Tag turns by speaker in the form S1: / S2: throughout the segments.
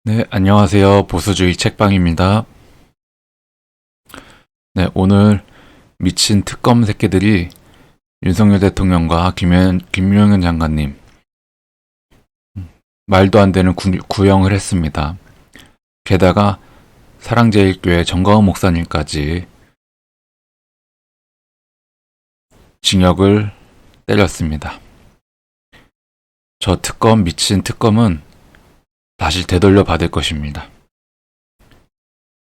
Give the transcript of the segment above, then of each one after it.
S1: 네, 안녕하세요. 보수주의 책방입니다. 네, 오늘 미친 특검 새끼들이 윤석열 대통령과 김용현 장관님 말도 안 되는 구형을 했습니다. 게다가 사랑제일교회 정광훈 목사님까지 징역을 때렸습니다. 저 미친 특검은 다시 되돌려 받을 것입니다.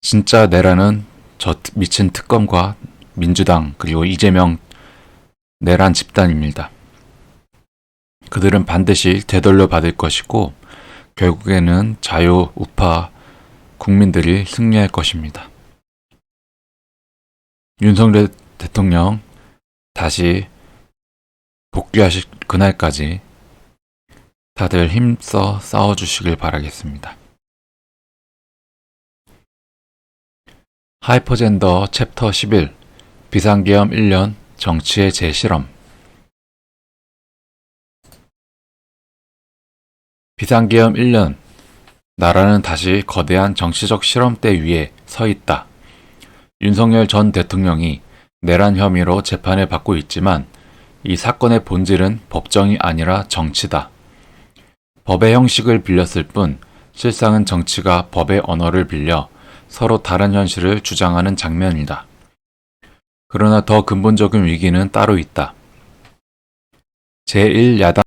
S1: 진짜 내란은 저 미친 특검과 민주당 그리고 이재명 내란 집단입니다. 그들은 반드시 되돌려 받을 것이고 결국에는 자유 우파 국민들이 승리할 것입니다. 윤석열 대통령 다시 복귀하실 그날까지 다들 힘써 싸워주시길 바라겠습니다. 하이퍼젠더 챕터 11 비상계엄 1년 정치의 재실험. 비상계엄 1년, 나라는 다시 거대한 정치적 실험대 위에 서 있다. 윤석열 전 대통령이 내란 혐의로 재판을 받고 있지만 이 사건의 본질은 법정이 아니라 정치다. 법의 형식을 빌렸을 뿐 실상은 정치가 법의 언어를 빌려 서로 다른 현실을 주장하는 장면이다. 그러나 더 근본적인 위기는 따로 있다. 제1야당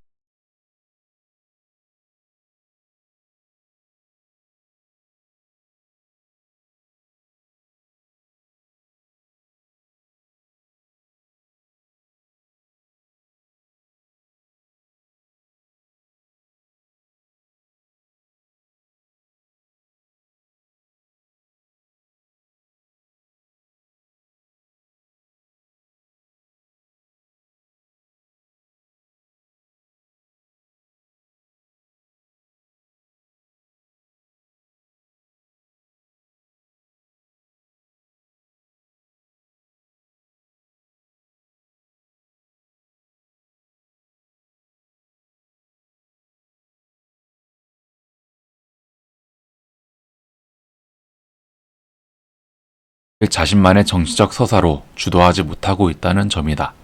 S1: 자신만의 정치적 서사로 주도하지 못하고 있다는 점이다.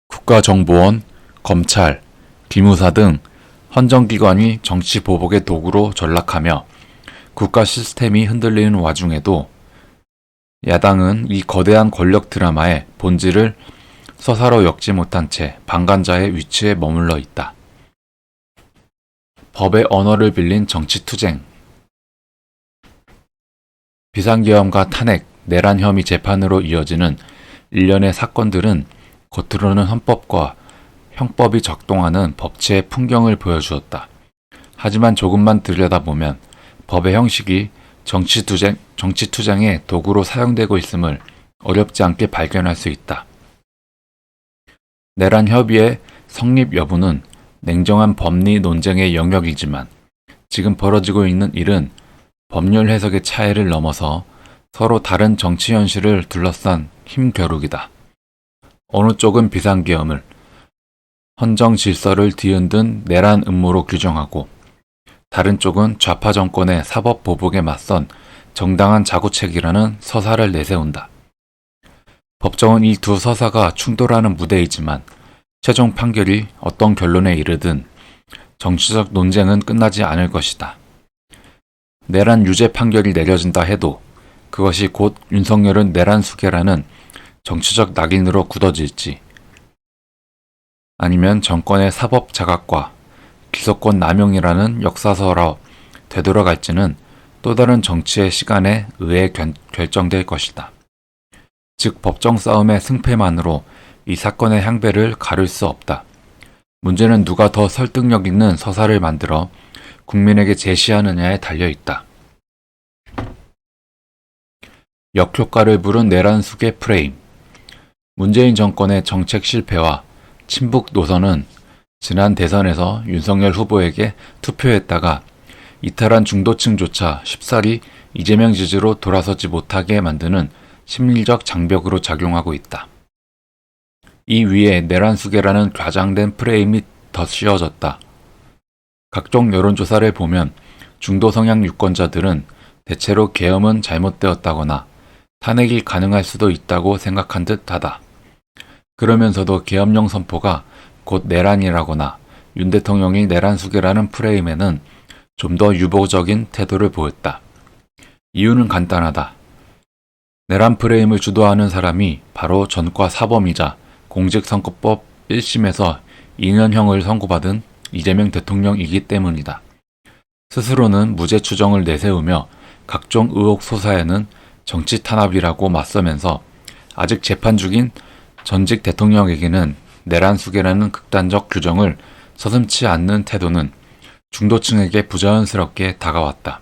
S1: 국가정보원, 검찰, 기무사 등 헌정기관이 정치 보복의 도구로 전락하며 국가 시스템이 흔들리는 와중에도 야당은 이 거대한 권력 드라마의 본질을 서사로 엮지 못한 채 방관자의 위치에 머물러 있다. 법의 언어를 빌린 정치투쟁. 비상계엄과 탄핵, 내란 혐의 재판으로 이어지는 일련의 사건들은 겉으로는 헌법과 형법이 작동하는 법치의 풍경을 보여주었다. 하지만 조금만 들여다보면 법의 형식이 정치투쟁의 도구로 사용되고 있음을 어렵지 않게 발견할 수 있다. 내란 협의의 성립 여부는 냉정한 법리 논쟁의 영역이지만 지금 벌어지고 있는 일은 법률 해석의 차이를 넘어서 서로 다른 정치 현실을 둘러싼 힘겨루기다. 어느 쪽은 비상계엄을 헌정 질서를 뒤흔든 내란 음모로 규정하고 다른 쪽은 좌파 정권의 사법 보복에 맞선 정당한 자구책이라는 서사를 내세운다. 법정은 이 두 서사가 충돌하는 무대이지만 최종 판결이 어떤 결론에 이르든 정치적 논쟁은 끝나지 않을 것이다. 내란 유죄 판결이 내려진다 해도 그것이 곧 윤석열은 내란 수괴라는 정치적 낙인으로 굳어질지 아니면 정권의 사법 자각과 기소권 남용이라는 역사서로 되돌아갈지는 또 다른 정치의 시간에 의해 결정될 것이다. 즉 법정 싸움의 승패만으로 이 사건의 향배를 가릴 수 없다. 문제는 누가 더 설득력 있는 서사를 만들어 국민에게 제시하느냐에 달려있다. 역효과를 부른 내란 수괴 프레임. 문재인 정권의 정책 실패와 친북 노선은 지난 대선에서 윤석열 후보에게 투표했다가 이탈한 중도층조차 쉽사리 이재명 지지로 돌아서지 못하게 만드는 심리적 장벽으로 작용하고 있다. 이 위에 내란 수괴라는 과장된 프레임이 덧씌워졌다. 각종 여론조사를 보면 중도 성향 유권자들은 대체로 계엄은 잘못되었다거나 탄핵이 가능할 수도 있다고 생각한 듯하다. 그러면서도 계엄령 선포가 곧 내란이라거나 윤 대통령이 내란 수계라는 프레임에는 좀 더 유보적인 태도를 보였다. 이유는 간단하다. 내란 프레임을 주도하는 사람이 바로 전과 사범이자 공직선거법 1심에서 2년형을 선고받은 이재명 대통령이기 때문이다. 스스로는 무죄 추정을 내세우며 각종 의혹 소사에는 정치 탄압이라고 맞서면서 아직 재판 중인 전직 대통령에게는 내란 수계라는 극단적 규정을 서슴지 않는 태도는 중도층에게 부자연스럽게 다가왔다.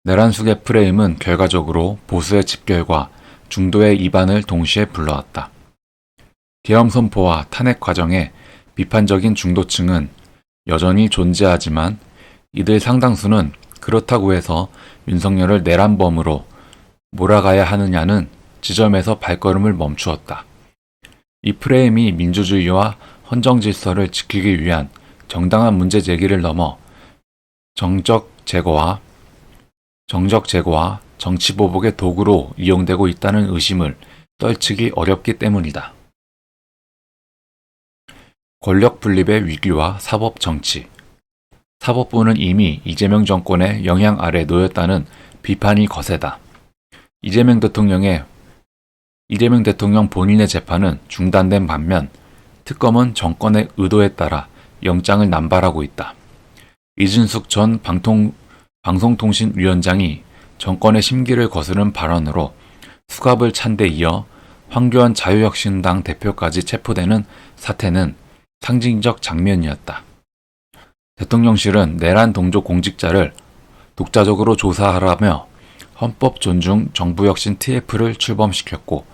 S1: 내란 수계 프레임은 결과적으로 보수의 집결과 중도의 이반을 동시에 불러왔다. 계엄 선포와 탄핵 과정에 비판적인 중도층은 여전히 존재하지만 이들 상당수는 그렇다고 해서 윤석열을 내란범으로 몰아가야 하느냐는 지점에서 발걸음을 멈추었다. 이 프레임이 민주주의와 헌정질서를 지키기 위한 정당한 문제 제기를 넘어 정적 제거와 정치보복의 도구로 이용되고 있다는 의심을 떨치기 어렵기 때문이다. 권력 분립의 위기와 사법 정치. 사법부는 이미 이재명 정권의 영향 아래 놓였다는 비판이 거세다. 이재명 대통령 본인의 재판은 중단된 반면 특검은 정권의 의도에 따라 영장을 남발하고 있다. 이준숙 전 방송통신위원장이 정권의 심기를 거스른 발언으로 수갑을 찬 데 이어 황교안 자유혁신당 대표까지 체포되는 사태는 상징적 장면이었다. 대통령실은 내란 동조 공직자를 독자적으로 조사하라며 헌법 존중 정부혁신 TF를 출범시켰고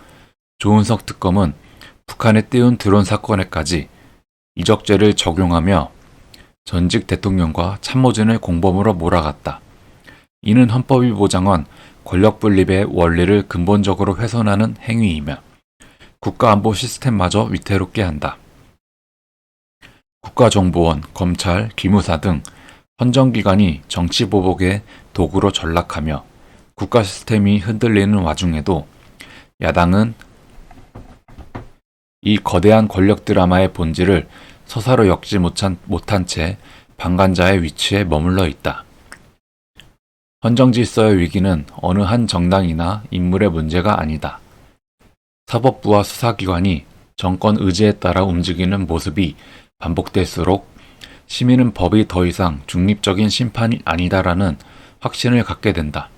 S1: 조은석 특검은 북한에 띄운 드론 사건에까지 이적죄를 적용하며 전직 대통령과 참모진을 공범으로 몰아갔다. 이는 헌법이 보장한 권력 분립의 원리를 근본적으로 훼손하는 행위이며 국가안보 시스템마저 위태롭게 한다. 국가정보원, 검찰, 기무사 등 헌정기관이 정치보복의 도구로 전락하며 국가 시스템이 흔들리는 와중에도 야당은 이 거대한 권력 드라마의 본질을 서사로 엮지 못한 채 방관자의 위치에 머물러 있다. 헌정질서의 위기는 어느 한 정당이나 인물의 문제가 아니다. 사법부와 수사기관이 정권 의지에 따라 움직이는 모습이 반복될수록 시민은 법이 더 이상 중립적인 심판이 아니다라는 확신을 갖게 된다.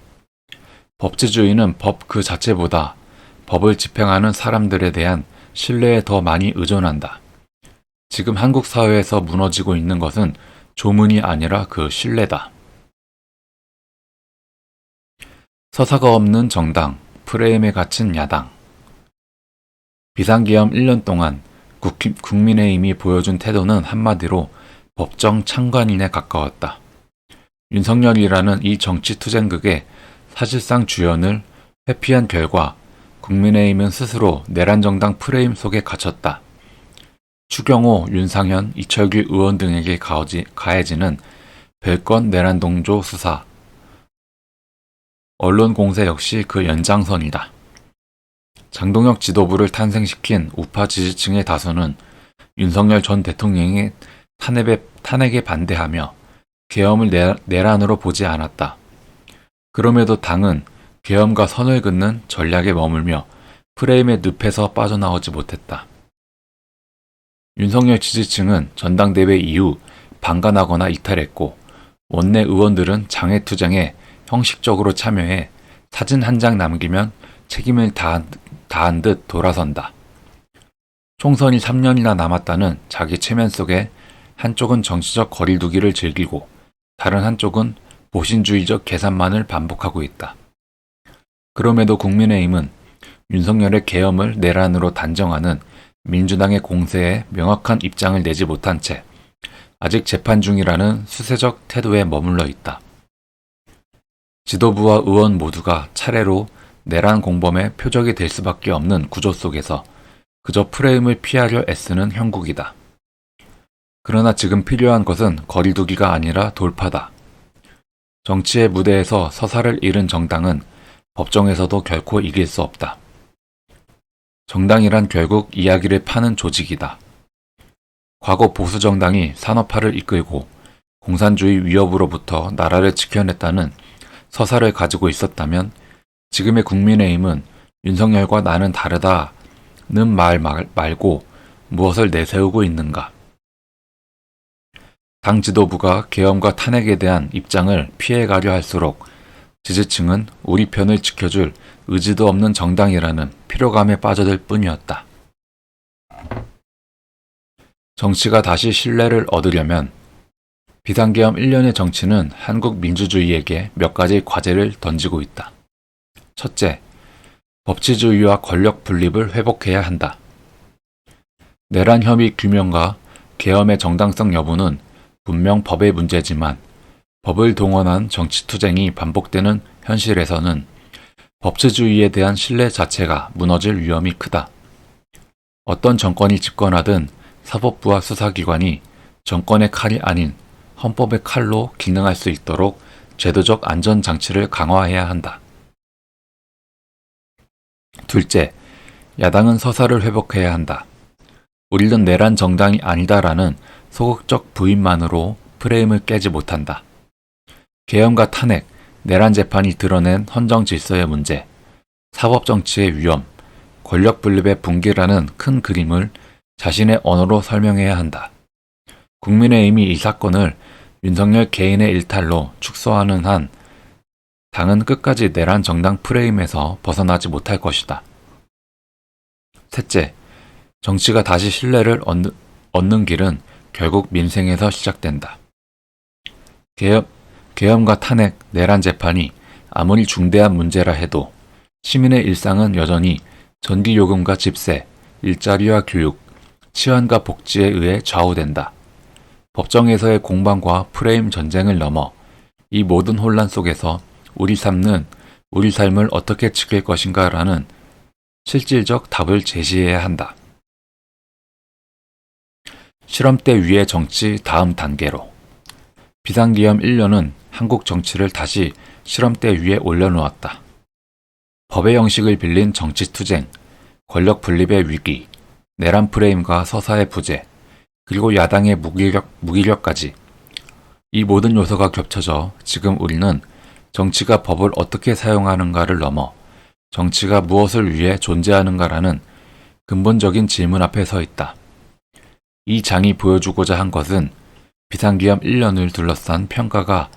S1: 법치주의는 법 그 자체보다 법을 집행하는 사람들에 대한 신뢰에 더 많이 의존한다. 지금 한국 사회에서 무너지고 있는 것은 조문이 아니라 그 신뢰다. 서사가 없는 정당, 프레임에 갇힌 야당. 비상계엄 1년 동안 국민의힘이 보여준 태도는 한마디로 법정 창관인에 가까웠다. 윤석열이라는 이 정치투쟁극의 사실상 주연을 회피한 결과 국민의힘은 스스로 내란정당 프레임 속에 갇혔다. 추경호, 윤상현, 이철규 의원 등에게 가해지는 별건 내란동조 수사, 언론 공세 역시 그 연장선이다. 장동혁 지도부를 탄생시킨 우파 지지층의 다수는 윤석열 전 대통령의 탄핵에 반대하며 계엄을 내란으로 보지 않았다. 그럼에도 당은 계엄과 선을 긋는 전략에 머물며 프레임의 늪에서 빠져나오지 못했다. 윤석열 지지층은 전당대회 이후 방관하거나 이탈했고 원내 의원들은 장외투쟁에 형식적으로 참여해 사진 한 장 남기면 책임을 다한 듯 돌아선다. 총선이 3년이나 남았다는 자기 체면 속에 한쪽은 정치적 거리두기를 즐기고 다른 한쪽은 보신주의적 계산만을 반복하고 있다. 그럼에도 국민의힘은 윤석열의 계엄을 내란으로 단정하는 민주당의 공세에 명확한 입장을 내지 못한 채 아직 재판 중이라는 수세적 태도에 머물러 있다. 지도부와 의원 모두가 차례로 내란 공범의 표적이 될 수밖에 없는 구조 속에서 그저 프레임을 피하려 애쓰는 형국이다. 그러나 지금 필요한 것은 거리두기가 아니라 돌파다. 정치의 무대에서 서사를 잃은 정당은 법정에서도 결코 이길 수 없다. 정당이란 결국 이야기를 파는 조직이다. 과거 보수 정당이 산업화를 이끌고 공산주의 위협으로부터 나라를 지켜냈다는 서사를 가지고 있었다면 지금의 국민의힘은 윤석열과 나는 다르다는 말 말고 무엇을 내세우고 있는가? 당 지도부가 계엄과 탄핵에 대한 입장을 피해가려 할수록 지지층은 우리 편을 지켜줄 의지도 없는 정당이라는 피로감에 빠져들 뿐이었다. 정치가 다시 신뢰를 얻으려면 비상계엄 1년의 정치는 한국 민주주의에게 몇 가지 과제를 던지고 있다. 첫째, 법치주의와 권력 분립을 회복해야 한다. 내란 혐의 규명과 계엄의 정당성 여부는 분명 법의 문제지만 법을 동원한 정치투쟁이 반복되는 현실에서는 법치주의에 대한 신뢰 자체가 무너질 위험이 크다. 어떤 정권이 집권하든 사법부와 수사기관이 정권의 칼이 아닌 헌법의 칼로 기능할 수 있도록 제도적 안전장치를 강화해야 한다. 둘째, 야당은 서사를 회복해야 한다. 우리는 내란 정당이 아니다라는 소극적 부인만으로 프레임을 깨지 못한다. 계엄과 탄핵, 내란 재판이 드러낸 헌정 질서의 문제, 사법 정치의 위험, 권력 분립의 붕괴라는 큰 그림을 자신의 언어로 설명해야 한다. 국민의힘이 이 사건을 윤석열 개인의 일탈로 축소하는 한 당은 끝까지 내란 정당 프레임에서 벗어나지 못할 것이다. 셋째, 정치가 다시 신뢰를 얻는 길은 결국 민생에서 시작된다. 계엄과 탄핵, 내란 재판이 아무리 중대한 문제라 해도 시민의 일상은 여전히 전기요금과 집세, 일자리와 교육, 치안과 복지에 의해 좌우된다. 법정에서의 공방과 프레임 전쟁을 넘어 이 모든 혼란 속에서 우리 삶을 어떻게 지킬 것인가라는 실질적 답을 제시해야 한다. 실험대 위의 정치 다음 단계로. 비상기엄 1년은 한국 정치를 다시 실험대 위에 올려놓았다. 법의 형식을 빌린 정치투쟁, 권력 분립의 위기, 내란 프레임과 서사의 부재, 그리고 야당의 무기력까지 이 모든 요소가 겹쳐져 지금 우리는 정치가 법을 어떻게 사용하는가를 넘어 정치가 무엇을 위해 존재하는가라는 근본적인 질문 앞에 서 있다. 이 장이 보여주고자 한 것은 비상기엄 1년을 둘러싼 평가가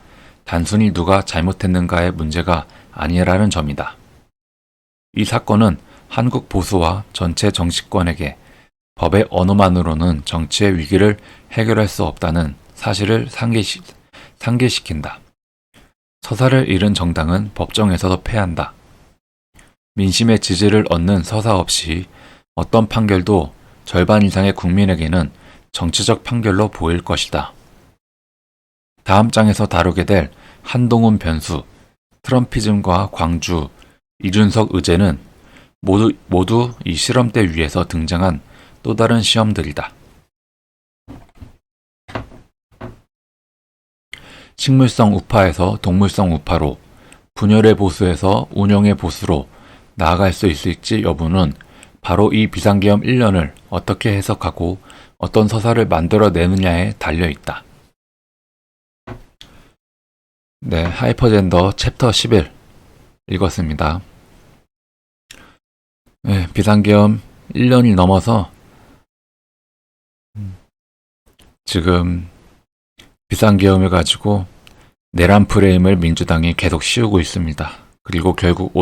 S1: 단순히 누가 잘못했는가의 문제가 아니라는 점이다. 이 사건은 한국 보수와 전체 정치권에게 법의 언어만으로는 정치의 위기를 해결할 수 없다는 사실을 상기시킨다. 서사를 잃은 정당은 법정에서도 패한다. 민심의 지지를 얻는 서사 없이 어떤 판결도 절반 이상의 국민에게는 정치적 판결로 보일 것이다. 다음 장에서 다루게 될 한동훈 변수, 트럼피즘과 광주, 이준석 의제는 모두 이 실험대 위에서 등장한 또 다른 시험들이다. 식물성 우파에서 동물성 우파로, 분열의 보수에서 운영의 보수로 나아갈 수 있을지 여부는 바로 이 비상계엄 1년을 어떻게 해석하고 어떤 서사를 만들어내느냐에 달려있다. 네, 하이퍼젠더 챕터 11 읽었습니다. 네, 비상계엄 1년이 넘어서 지금 비상계엄을 가지고 내란 프레임을 민주당이 계속 씌우고 있습니다. 그리고 결국 오늘